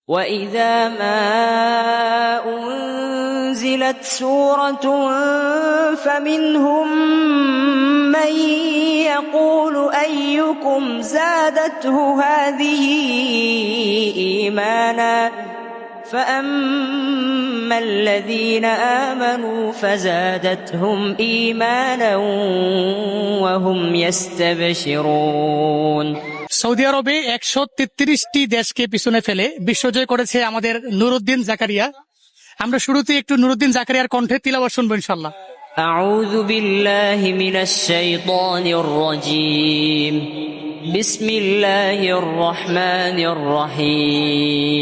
وَإِذَا مَا أُنزِلَتْ سُورَةٌ فَمِنْهُم مَّن يَقُولُ أَيُّكُمْ زَادَتْهُ هَٰذِهِ إِيمَانًا فَأَمَّا الَّذِينَ آمَنُوا فَزَادَتْهُمْ إِيمَانًا وَهُمْ يَسْتَبْشِرُونَ। Saudi আরবে 133টি দেশকে পিছনে ফেলে বিশ্বজয় করেছে আমাদের নুরুদ্দিন জাকারিয়া। আমরা শুরুতে একটু নুরুদ্দিন জাকারিয়ার কণ্ঠে তিলাওয়াত শুনবো ইনশাআল্লাহ। أعوذ بالله من الشيطان الرجيم بسم الله الرحمن الرحيم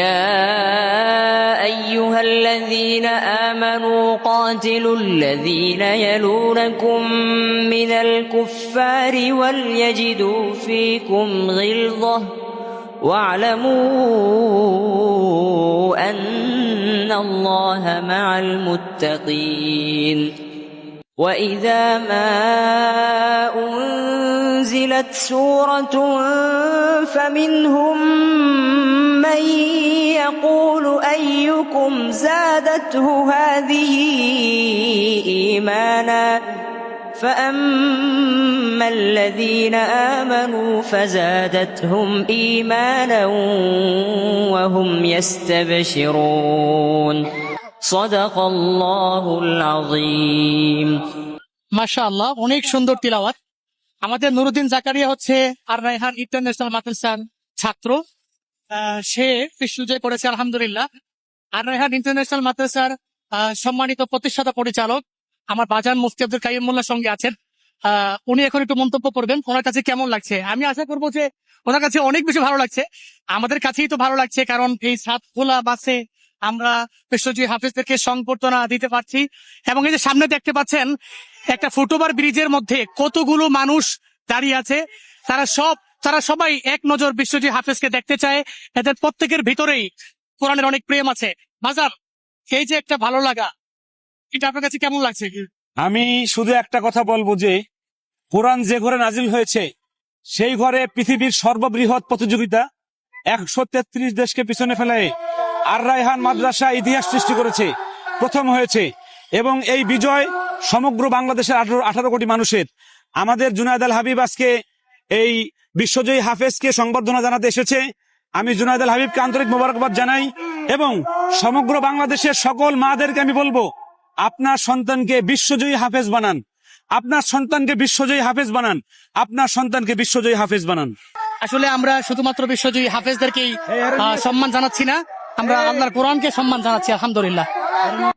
يا أيها الذين آمنوا قاتلوا الذين يلونكم من الكفار وليجدوا فيكم غلظة واعلموا أن الله مع المتقين وإذا ما أنزلت سورة فمنهم من يقول أيكم زادته هذه إيمانا فأما الذين آمنوا فزادتهم إيمانا وهم يستبشرون صدق الله العظيم। মাশাআল্লাহ, অনেক সুন্দর তিলাওয়াত। আমাদের নুরুদ্দিন জাকারিয়া হচ্ছে আর রায়হান ইন্টারন্যাশনাল মাদ্রাসার ছাত্র। সে বিশ্বজয় করেছে আলহামদুলিল্লাহ। আর রায়হান ইন্টারন্যাশনাল মাদ্রাসার সম্মানিত প্রতিষ্ঠাতা পরিচালক আমার বাজান মুফতি আব্দুল কাইয়ুম মোল্লার সঙ্গে আছেন। উনি এখন একটু মন্তব্য করবেন ওনার কাছে কেমন লাগছে। আমি আশা করবো যে ওনার কাছে অনেক বেশি ভালো লাগছে, আমাদের কাছেই তো ভালো লাগছে, কারণ এই সাতখোলা বাসে আমরা বিশ্বজয়ী হাফেজদেরকে সংবর্ধনা দিতে পারছি। এবং এই যে সামনে দেখতে পাচ্ছেন একটা ফুটওভার ব্রিজের মধ্যে কতগুলো মানুষ দাঁড়িয়ে আছে, তারা সবাই এক নজর বিশ্বজয়ী হাফেজকে দেখতে চায়। এদের প্রত্যেকের ভিতরেই কোরআনের অনেক প্রেম আছে। বাজার, এই যে একটা ভালো লাগা, এটা আপনার কাছে কেমন লাগছে? আমি শুধু একটা কথা বলবো যে কোরআন যে ঘরে নাজিল হয়েছে সেই ঘরে পৃথিবীর সর্ববৃহৎ প্রতিযোগিতা 133 দেশকে পিছনে ফেলে আর রায়হান মাদ্রাসা ইতিহাস সৃষ্টি করেছে, প্রথম হয়েছে। এবং এই বিজয় সমগ্র বাংলাদেশের 18 কোটি মানুষের। আমাদের জুনায়েদ আল হাবিব আজকে এই বিশ্বজয়ী হাফেজকে সংবর্ধনা জানাতে এসেছে। আমি জুনায়েদ আল হাবিবকে আন্তরিক মোবারকবাদ জানাই এবং সমগ্র বাংলাদেশের সকল মাদেরকে আমি বলবো, আপনার সন্তানকে বিশ্বজয়ী হাফেজ বানান, আপনার সন্তানকে বিশ্বজয়ী হাফেজ বানান, আপনার সন্তানকে বিশ্বজয়ী হাফেজ বানান। আসলে আমরা শুধুমাত্র বিশ্বজয়ী হাফেজদেরকেই সম্মান জানাচ্ছি না, আমরা আল্লাহর কোরআনকে সম্মান জানাচ্ছি আলহামদুলিল্লাহ।